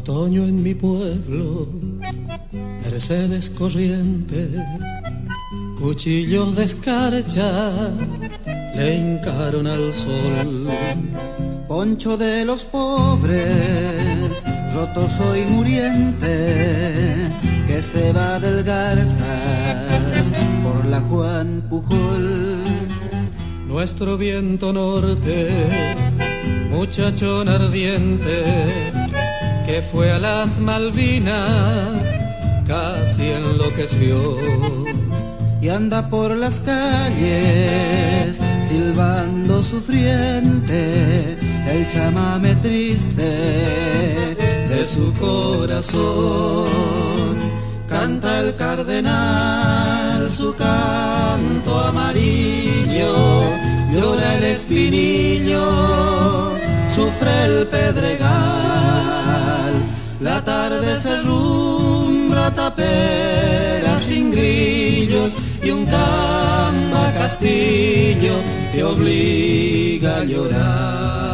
Otoño en mi pueblo, Mercedes Corrientes, cuchillos de escarcha le hincaron al sol. Poncho de los pobres, roto soy muriente, que se va del Garzas por la Juan Pujol. Nuestro viento norte, muchachón ardiente, que fue a las Malvinas, casi enloqueció. Y anda por las calles, silbando sufriente, el chamame triste de su corazón. Canta el cardenal su canto amarillo, llora el espinillo, sufre el pedregal. La tarde se rumbra tapera sin grillos y un camba castillo te obliga a llorar.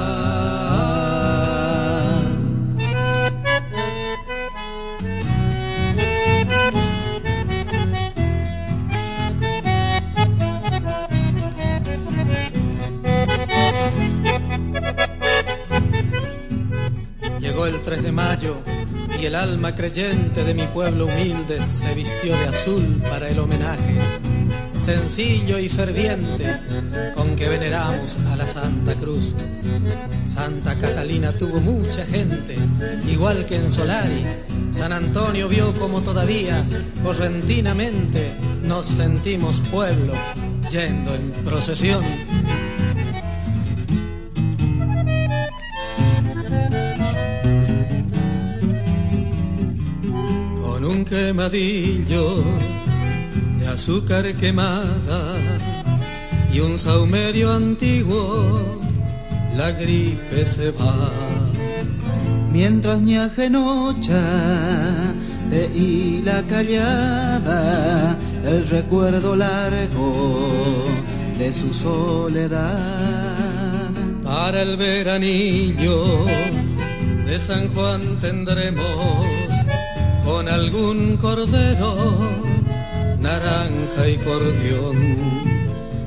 Llegó el 3 de mayo y el alma creyente de mi pueblo humilde se vistió de azul para el homenaje sencillo y ferviente con que veneramos a la Santa Cruz. Santa Catalina tuvo mucha gente, igual que en Solari. San Antonio vio como todavía correntinamente nos sentimos pueblo yendo en procesión. Con un quemadillo de azúcar quemada y un saumerio antiguo, la gripe se va. Mientras ñaje nocha de hila callada, el recuerdo largo de su soledad. Para el veranillo de San Juan tendremos con algún cordero naranja y cordión.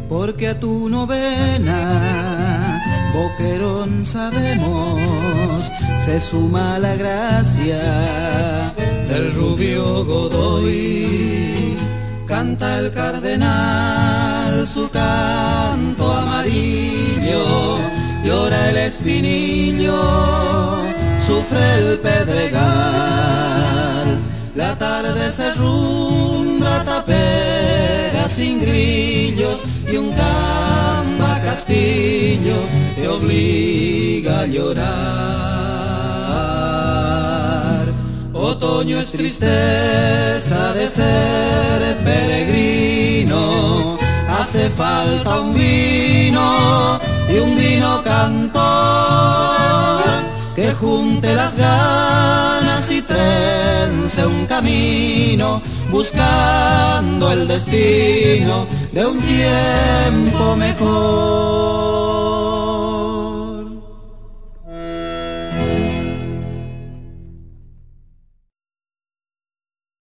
Porque a tu novena, Boquerón sabemos, se suma la gracia del rubio Godoy. Canta el cardenal su canto amarillo, llora el espinillo, sufre el pedregal. La tarde se rumbra tapera sin grillos y un camba castillo te obliga a llorar. Otoño es tristeza de ser peregrino, hace falta un vino y un vino cantor que junte las ganas y trence un camino buscando el destino de un tiempo mejor.